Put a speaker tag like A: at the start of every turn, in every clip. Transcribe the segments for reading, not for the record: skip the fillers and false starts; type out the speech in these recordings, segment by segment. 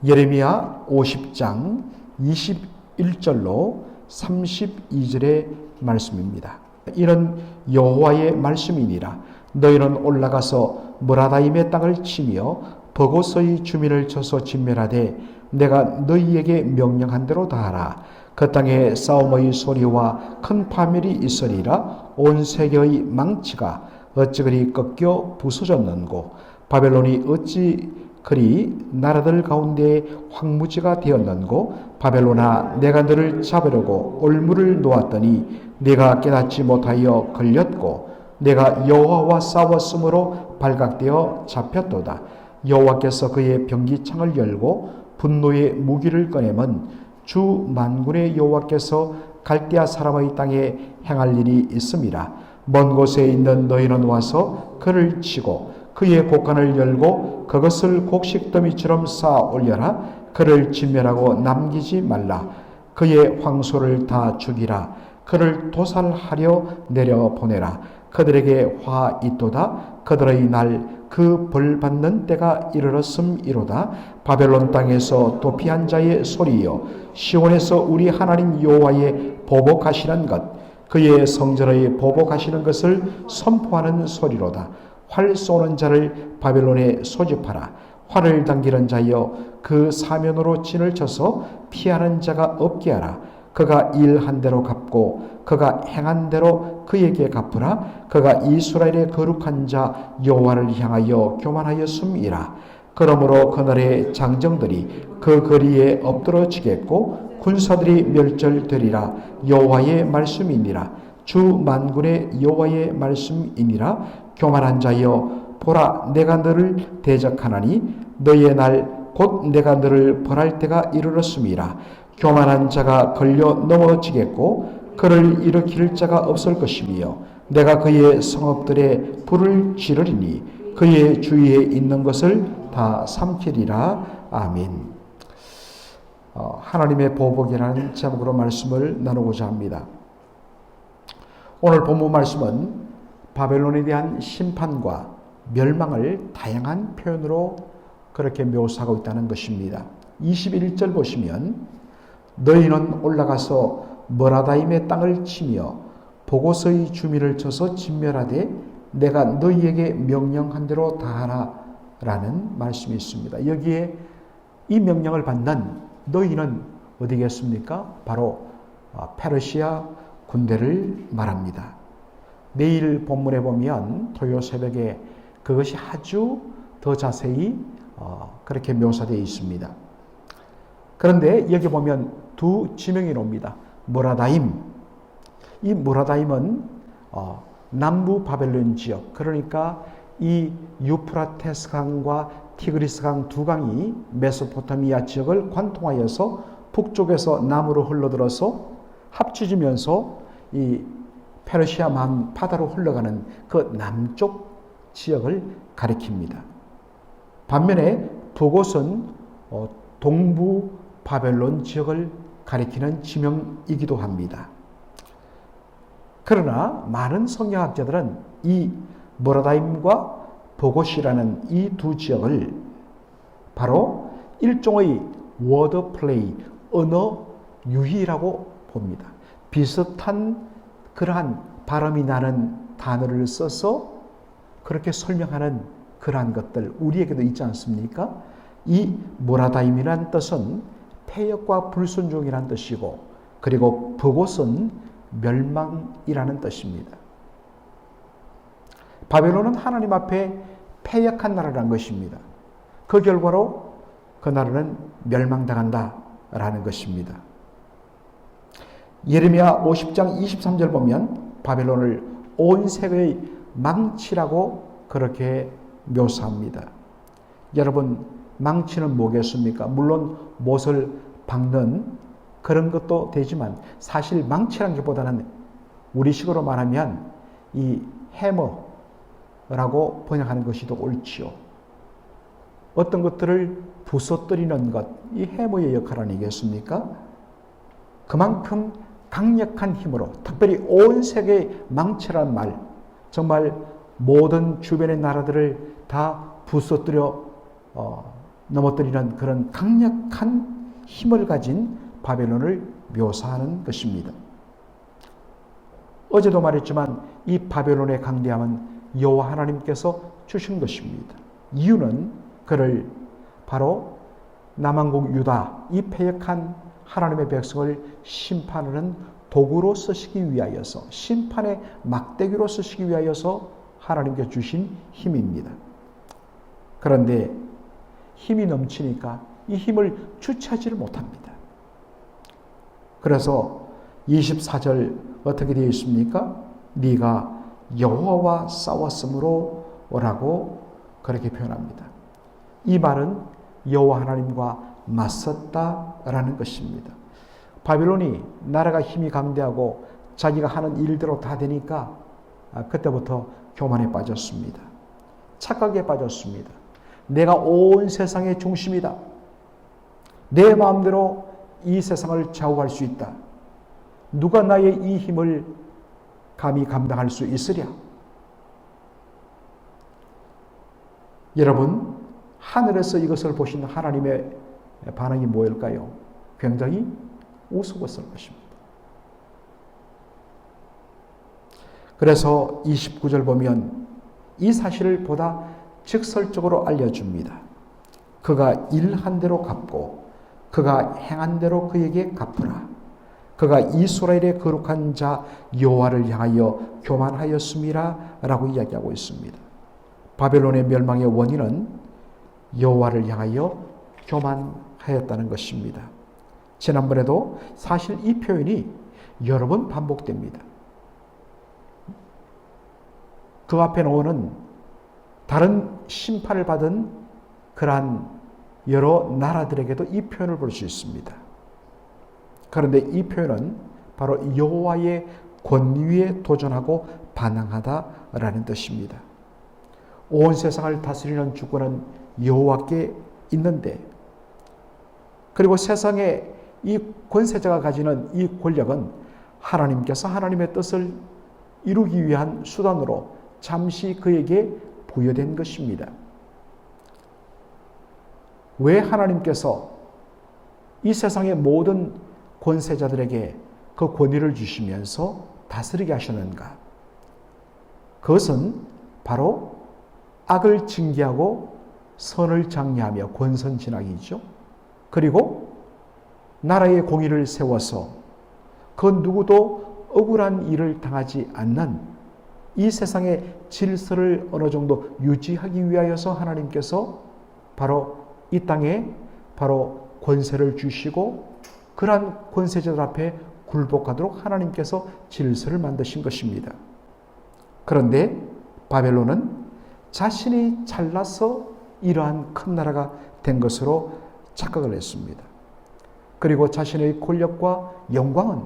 A: 예레미야 50장 21절로 32절의 말씀입니다. 이는 여호와의 말씀이니라. 너희는 올라가서 무라다임의 땅을 치며 버고스의 주민을 쳐서 진멸하되 내가 너희에게 명령한 대로 다하라. 그 땅에 싸움의 소리와 큰 파멸이 있으리라. 온 세계의 망치가 어찌 그리 꺾여 부서졌는고, 바벨론이 어찌 그리 나라들 가운데 황무지가 되었는고, 바벨론아, 내가 너를 잡으려고 올무를 놓았더니 네가 깨닫지 못하여 걸렸고, 내가 여호와와 싸웠으므로 발각되어 잡혔도다. 여호와께서 그의 병기창을 열고 분노의 무기를 꺼내면 주 만군의 여호와께서 갈대아 사람의 땅에 행할 일이 있음이라. 먼 곳에 있는 너희는 와서 그를 치고 그의 곡간을 열고 그것을 곡식더미처럼 쌓아 올려라. 그를 진멸하고 남기지 말라. 그의 황소를 다 죽이라. 그를 도살하려 내려보내라. 그들에게 화 있도다. 그들의 날 그 벌 받는 때가 이르렀음이로다. 바벨론 땅에서 도피한 자의 소리여, 시온에서 우리 하나님 여호와의 보복하시는 것, 그의 성전의 보복하시는 것을 선포하는 소리로다. 활 쏘는 자를 바벨론에 소집하라. 활을 당기는 자여, 그 사면으로 진을 쳐서 피하는 자가 없게 하라. 그가 일한 대로 갚고 그가 행한 대로 그에게 갚으라. 그가 이스라엘의 거룩한 자 여호와를 향하여 교만하였음이라. 그러므로 그날의 장정들이 그 거리에 엎드러지겠고 군사들이 멸절되리라. 여호와의 말씀이니라. 주 만군의 여호와의 말씀이니라. 교만한 자여, 보라, 내가 너를 대적하나니 너희의 날 곧 내가 너를 벌할 때가 이르렀음이라. 교만한 자가 걸려 넘어지겠고 그를 일으킬 자가 없을 것이며, 내가 그의 성읍들에 불을 지르리니 그의 주위에 있는 것을 다 삼키리라. 아멘. 하나님의 보복이라는 제목으로 말씀을 나누고자 합니다. 오늘 본문 말씀은 바벨론에 대한 심판과 멸망을 다양한 표현으로 그렇게 묘사하고 있다는 것입니다. 21절 보시면 너희는 올라가서 머라다임의 땅을 치며 보고스의 주민을 쳐서 진멸하되 내가 너희에게 명령한 대로 다하라 라는 말씀이 있습니다. 여기에 이 명령을 받는 너희는 어디겠습니까? 바로 페르시아 군대를 말합니다. 내일 본문에 보면 토요 새벽에 그것이 아주 더 자세히 그렇게 묘사되어 있습니다. 그런데 여기 보면 두 지명이 나옵니다. 모라다임. 이 모라다임은 남부 바벨론 지역, 그러니까 이 유프라테스 강과 티그리스 강 두 강이 메소포타미아 지역을 관통하여서 북쪽에서 남으로 흘러들어서 합쳐지면서 이 페르시아 바다로 흘러가는 그 남쪽 지역을 가리킵니다. 반면에 북옷은 동부 바벨론 지역을 가리키는 지명이기도 합니다. 그러나 많은 성경학자들은 이 모라다임과 보고시라는 이 두 지역을 바로 일종의 워드 플레이, 언어 유희라고 봅니다. 비슷한 그러한 발음이 나는 단어를 써서 그렇게 설명하는 그러한 것들 우리에게도 있지 않습니까? 이 모라다임이라는 뜻은 패역과 불순종이라는 뜻이고, 그리고 버곳은 멸망이라는 뜻입니다. 바벨론은 하나님 앞에 패역한 나라라는 것입니다. 그 결과로 그 나라는 멸망당한다라는 것입니다. 예레미야 50장 23절 보면 바벨론을 온 세계의 망치라고 그렇게 묘사합니다. 여러분, 망치는 뭐겠습니까? 물론 못을 박는 그런 것도 되지만 사실 망치라는 것보다는 우리식으로 말하면 이 해머라고 번역하는 것이 더 옳지요. 어떤 것들을 부서뜨리는 것, 이 해머의 역할 아니겠습니까? 그만큼 강력한 힘으로, 특별히 온 세계의 망치란 말, 정말 모든 주변의 나라들을 다 부서뜨려 넘어뜨리는 그런 강력한 힘을 가진 바벨론을 묘사하는 것입니다. 어제도 말했지만 이 바벨론의 강대함은 여호와 하나님께서 주신 것입니다. 이유는 그를 바로 남왕국 유다, 이 패역한 하나님의 백성을 심판하는 도구로 쓰시기 위하여서, 심판의 막대기로 쓰시기 위하여서 하나님께 주신 힘입니다. 그런데 힘이 넘치니까 이 힘을 주체하지를 못합니다. 그래서 24절 어떻게 되어 있습니까? 네가 여호와와 싸웠으므로 라고 그렇게 표현합니다. 이 말은 여호와 하나님과 맞섰다라는 것입니다. 바빌론이 나라가 힘이 강대하고 자기가 하는 일대로 다 되니까 그때부터 교만에 빠졌습니다. 착각에 빠졌습니다. 내가 온 세상의 중심이다. 내 마음대로 이 세상을 좌우할 수 있다. 누가 나의 이 힘을 감히 감당할 수 있으랴? 여러분, 하늘에서 이것을 보신 하나님의 반응이 뭐일까요? 굉장히 우스웠을 것입니다. 그래서 29절 보면 이 사실을 보다 직설적으로 알려줍니다. 그가 일한 대로 갚고 그가 행한 대로 그에게 갚으라. 그가 이스라엘의 거룩한 자 여호와를 향하여 교만하였음이라 라고 이야기하고 있습니다. 바벨론의 멸망의 원인은 여호와를 향하여 교만하였다는 것입니다. 지난번에도 사실 이 표현이 여러 번 반복됩니다. 그 앞에 나오는 다른 심판을 받은 그러한 여러 나라들에게도 이 표현을 볼 수 있습니다. 그런데 이 표현은 바로 여호와의 권위에 도전하고 반항하다라는 뜻입니다. 온 세상을 다스리는 주권은 여호와께 있는데, 그리고 세상에 이 권세자가 가지는 이 권력은 하나님께서 하나님의 뜻을 이루기 위한 수단으로 잠시 그에게 부여된 것입니다. 왜 하나님께서 이 세상의 모든 권세자들에게 그 권위를 주시면서 다스리게 하셨는가? 그것은 바로 악을 징계하고 선을 장려하며 권선진악이죠. 그리고 나라의 공의를 세워서 그 누구도 억울한 일을 당하지 않는 이 세상의 질서를 어느 정도 유지하기 위하여서 하나님께서 바로 이 땅에 바로 권세를 주시고 그러한 권세자들 앞에 굴복하도록 하나님께서 질서를 만드신 것입니다. 그런데 바벨론은 자신이 잘나서 이러한 큰 나라가 된 것으로 착각을 했습니다. 그리고 자신의 권력과 영광은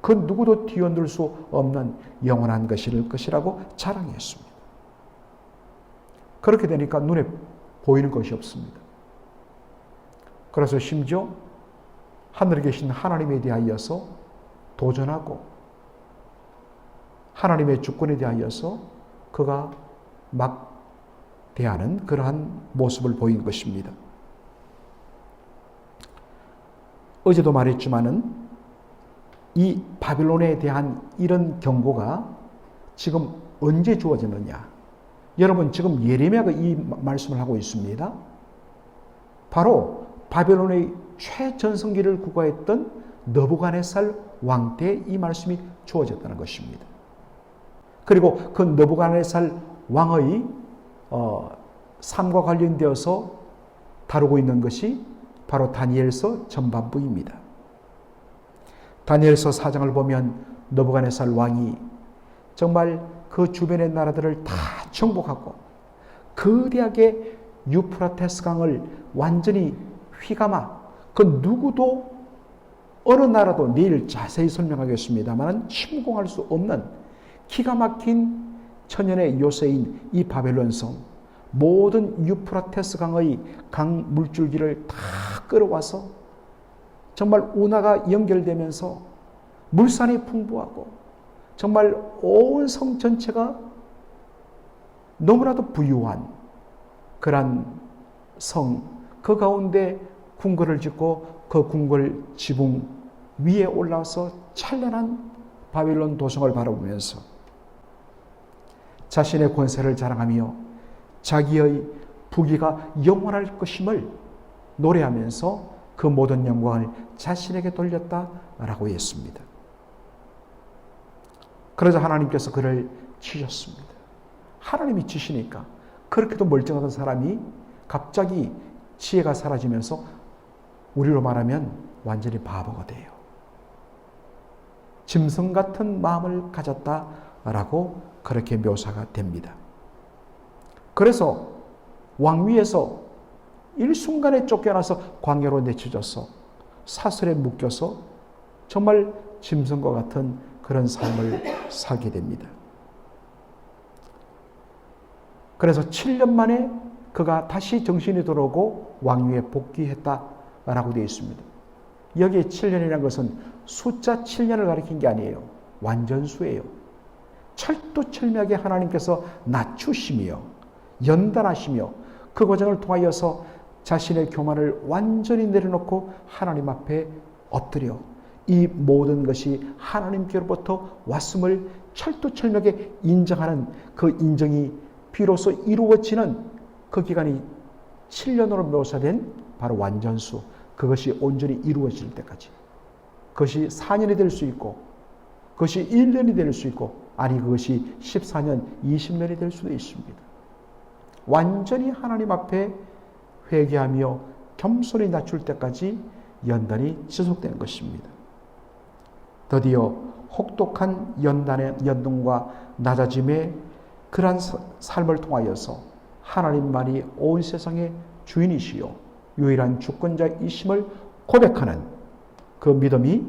A: 그 누구도 뒤흔들 수 없는 영원한 것이라고 자랑했습니다. 그렇게 되니까 눈에 보이는 것이 없습니다. 그래서 심지어 하늘에 계신 하나님에 대하여서 도전하고 하나님의 주권에 대하여서 그가 막 대하는 그러한 모습을 보인 것입니다. 어제도 말했지만은 이 바빌론에 대한 이런 경고가 지금 언제 주어졌느냐? 여러분, 지금 예레미야가 이 말씀을 하고 있습니다. 바로 바벨론의 최전성기를 구가했던 느부갓네살 왕 때 이 말씀이 주어졌다는 것입니다. 그리고 그 느부갓네살 왕의 삶과 관련되어서 다루고 있는 것이 바로 다니엘서 전반부입니다. 다니엘서 4장을 보면 느부갓네살 왕이 정말 그 주변의 나라들을 다 정복하고 거대하게 유프라테스 강을 완전히 휘감아 그 누구도 어느 나라도 내일 자세히 설명하겠습니다만 침공할 수 없는 기가 막힌 천연의 요새인 이 바벨론성, 모든 유프라테스 강의 강 물줄기를 다 끌어와서 정말 운하가 연결되면서 물산이 풍부하고 정말 온 성 전체가 너무나도 부유한 그러한 성, 그 가운데 궁궐을 짓고 그 궁궐 지붕 위에 올라와서 찬란한 바빌론 도성을 바라보면서 자신의 권세를 자랑하며 자기의 부귀가 영원할 것임을 노래하면서 그 모든 영광을 자신에게 돌렸다라고 했습니다. 그러자 하나님께서 그를 치셨습니다. 하나님이 치시니까 그렇게도 멀쩡하던 사람이 갑자기 지혜가 사라지면서 우리로 말하면 완전히 바보가 돼요. 짐승 같은 마음을 가졌다라고 그렇게 묘사가 됩니다. 그래서 왕위에서 일순간에 쫓겨나서 광야로 내쳐져서 사슬에 묶여서 정말 짐승과 같은 그런 삶을 살게 됩니다. 그래서 7년 만에 그가 다시 정신이 돌아오고 왕위에 복귀했다라고 되어 있습니다. 여기에 7년이라는 것은 숫자 7년을 가리킨 게 아니에요. 완전수예요. 철두철미하게 하나님께서 낮추시며 연단하시며 그 과정을 통하여서 자신의 교만을 완전히 내려놓고 하나님 앞에 엎드려 이 모든 것이 하나님께로부터 왔음을 철두철미하게 인정하는 그 인정이 비로소 이루어지는 그 기간이 7년으로 묘사된 바로 완전수, 그것이 온전히 이루어질 때까지, 그것이 4년이 될 수 있고 그것이 1년이 될 수 있고 아니 그것이 14년, 20년이 될 수도 있습니다. 완전히 하나님 앞에 회개하며 겸손히 낮출 때까지 연단이 지속되는 것입니다. 드디어 혹독한 연단과 낮아짐의 그러한 삶을 통하여서 하나님만이 온 세상의 주인이시요 유일한 주권자이심을 고백하는 그 믿음이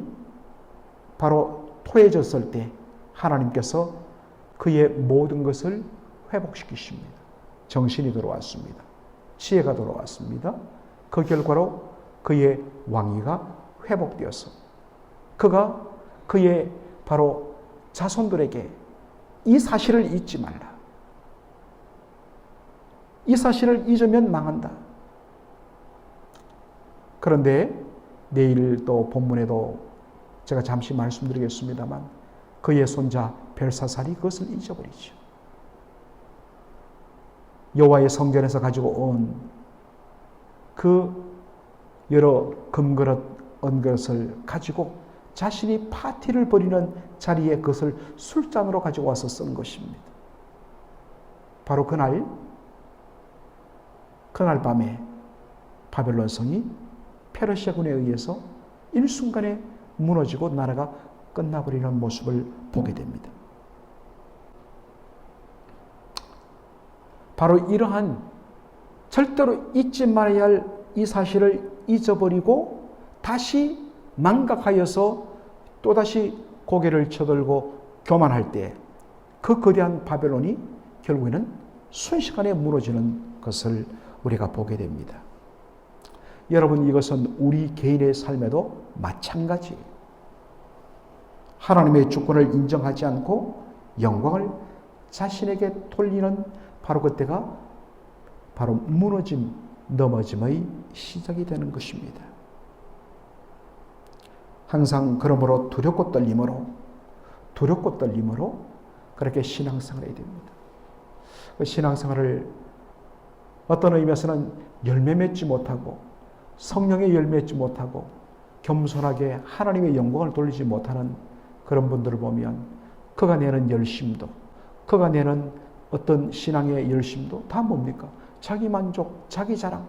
A: 바로 토해졌을 때 하나님께서 그의 모든 것을 회복시키십니다. 정신이 돌아왔습니다. 지혜가 돌아왔습니다. 그 결과로 그의 왕위가 회복되어서 그가 그의 바로 자손들에게 이 사실을 잊지 말라. 이 사실을 잊으면 망한다. 그런데 내일 또 본문에도 제가 잠시 말씀드리겠습니다만 그의 손자 벨사살이 그것을 잊어버리죠. 여호와의 성전에서 가지고 온 그 여러 금그릇, 은그릇을 가지고 자신이 파티를 벌이는 자리에 그것을 술잔으로 가지고 와서 쓴 것입니다. 바로 그날 밤에 바벨론 성이 페르시아군에 의해서 일순간에 무너지고 나라가 끝나버리는 모습을 보게 됩니다. 바로 이러한 절대로 잊지 말아야 할 이 사실을 잊어버리고 다시 망각하여서 또다시 고개를 쳐들고 교만할 때 그 거대한 바벨론이 결국에는 순식간에 무너지는 것을 우리가 보게 됩니다. 여러분, 이것은 우리 개인의 삶에도 마찬가지예요. 하나님의 주권을 인정하지 않고 영광을 자신에게 돌리는 바로 그때가 바로 무너짐, 넘어짐의 시작이 되는 것입니다. 항상 그러므로 두렵고 떨림으로 그렇게 신앙생활을 해야 됩니다. 그 신앙생활을 어떤 의미에서는 열매 맺지 못하고 성령의 열매 맺지 못하고 겸손하게 하나님의 영광을 돌리지 못하는 그런 분들을 보면 그가 내는 열심도, 그가 내는 어떤 신앙의 열심도 다 뭡니까? 자기 만족, 자기 자랑.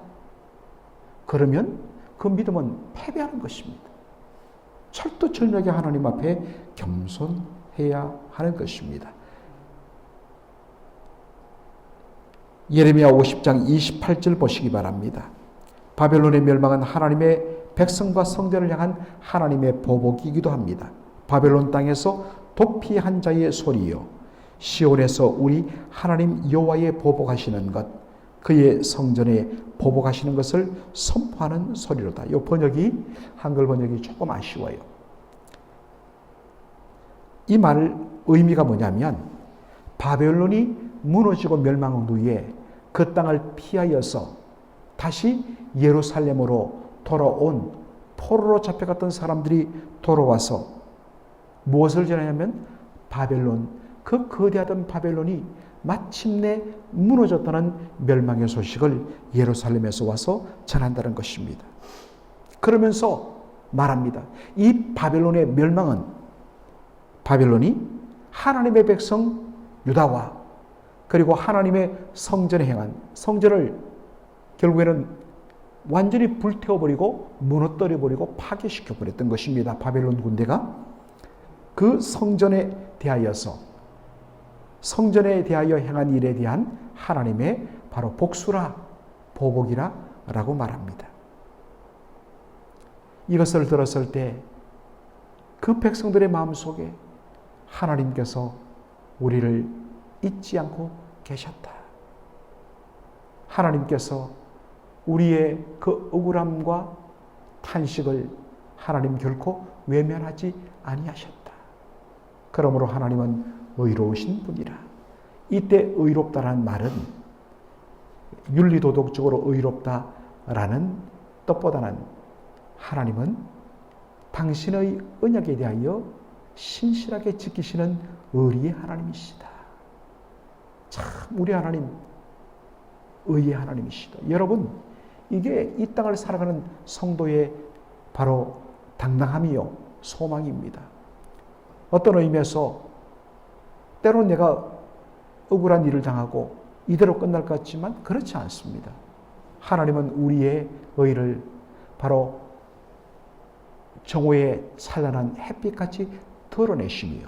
A: 그러면 그 믿음은 패배하는 것입니다. 철두철미하게 하나님 앞에 겸손해야 하는 것입니다. 예레미야 50장 28절 보시기 바랍니다. 바벨론의 멸망은 하나님의 백성과 성전을 향한 하나님의 보복이기도 합니다. 바벨론 땅에서 도피한 자의 소리요, 시온에서 우리 하나님 여호와의 보복하시는 것, 그의 성전에 보복하시는 것을 선포하는 소리로다. 이 번역이, 한글 번역이 조금 아쉬워요. 이 말 의미가 뭐냐면 바벨론이 무너지고 멸망한 후에 그 땅을 피하여서 다시 예루살렘으로 돌아온 포로로 잡혀갔던 사람들이 돌아와서 무엇을 전하냐면 바벨론, 그 거대하던 바벨론이 마침내 무너졌다는 멸망의 소식을 예루살렘에서 와서 전한다는 것입니다. 그러면서 말합니다. 이 바벨론의 멸망은 바벨론이 하나님의 백성 유다와 그리고 하나님의 성전에 행한 성전을 결국에는 완전히 불태워버리고 무너뜨려버리고 파괴시켜버렸던 것입니다. 바벨론 군대가 그 성전에 대하여 행한 일에 대한 하나님의 바로 복수라, 보복이라 라고 말합니다. 이것을 들었을 때 그 백성들의 마음속에 하나님께서 우리를 잊지 않고 계셨다. 하나님께서 우리의 그 억울함과 탄식을 하나님 결코 외면하지 아니하셨다. 그러므로 하나님은 의로우신 분이라. 이때 의롭다라는 말은 윤리도덕적으로 의롭다라는 뜻보다는 하나님은 당신의 언약에 대하여 신실하게 지키시는 의리의 하나님이시다. 참 우리 하나님 의의 하나님이시다. 여러분, 이게 이 땅을 살아가는 성도의 바로 당당함이요 소망입니다. 어떤 의미에서 때론 내가 억울한 일을 당하고 이대로 끝날 것 같지만 그렇지 않습니다. 하나님은 우리의 의를 바로 정오의 찬란한 햇빛같이 드러내시며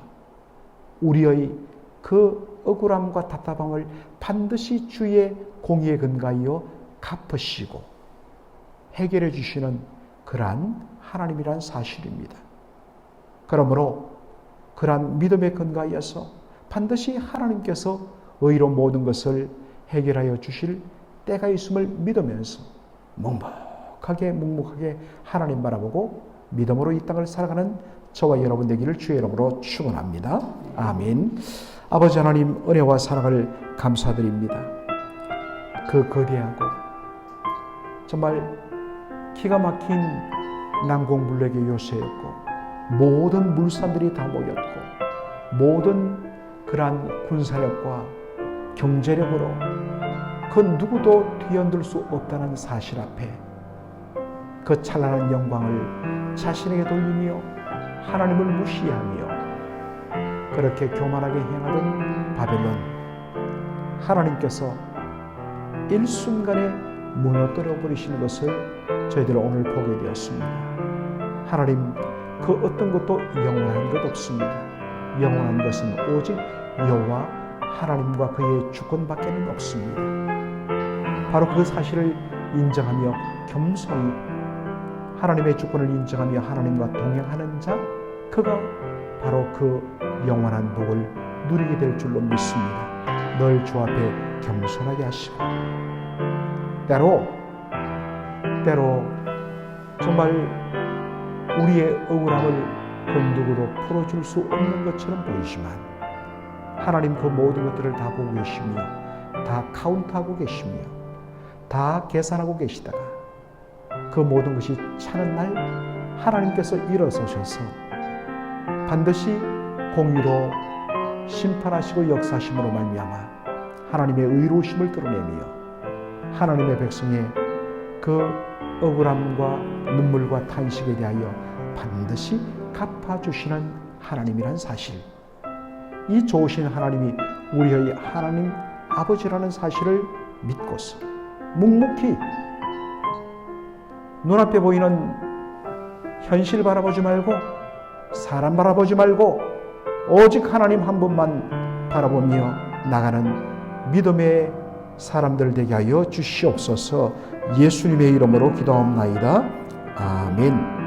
A: 우리의 그 억울함과 답답함을 반드시 주의 공의에 근거하여 갚으시고 해결해 주시는 그러한 하나님이란 사실입니다. 그러므로 그러한 믿음에 근거하여서 반드시 하나님께서 의로 모든 것을 해결하여 주실 때가 있음을 믿으면서 묵묵하게 하나님 바라보고 믿음으로 이 땅을 살아가는 저와 여러분 되기를 주의 이름으로 축원합니다. 아멘. 아버지 하나님 은혜와 사랑을 감사드립니다. 그 거대하고 정말 기가 막힌 난공불락의 요새였고 모든 물산들이 다 모였고 모든 그러한 군사력과 경제력으로 그 누구도 뒤흔들 수 없다는 사실 앞에 그 찬란한 영광을 자신에게 돌리며 하나님을 무시하며 그렇게 교만하게 행하던 바벨론, 하나님께서 일순간에 무너뜨려 버리시는 것을 저희들 오늘 보게 되었습니다. 하나님, 그 어떤 것도 영원한 것 없습니다. 영원한 것은 오직 여호와 하나님과 그의 주권밖에는 없습니다. 바로 그 사실을 인정하며 겸손히 하나님의 주권을 인정하며 하나님과 동행하는 자, 그가 바로 그 영원한 복을 누리게 될 줄로 믿습니다. 늘 주 앞에 겸손하게 하시고 때로 정말 우리의 억울함을 그 누구도 풀어줄 수 없는 것처럼 보이지만 하나님 그 모든 것들을 다 보고 계시며 다 카운트하고 계시며 다 계산하고 계시다가 그 모든 것이 차는 날 하나님께서 일어서셔서 반드시 공의로 심판하시고 역사하심으로 말미암아 하나님의 의로우심을 드러내며 하나님의 백성의 그 억울함과 눈물과 탄식에 대하여 반드시 갚아주시는 하나님이란 사실, 이 좋으신 하나님이 우리의 하나님 아버지라는 사실을 믿고서 묵묵히 눈앞에 보이는 현실 바라보지 말고 사람 바라보지 말고 오직 하나님 한 분만 바라보며 나가는 믿음의 사람들 되게 하여 주시옵소서. 예수님의 이름으로 기도하옵나이다. 아멘.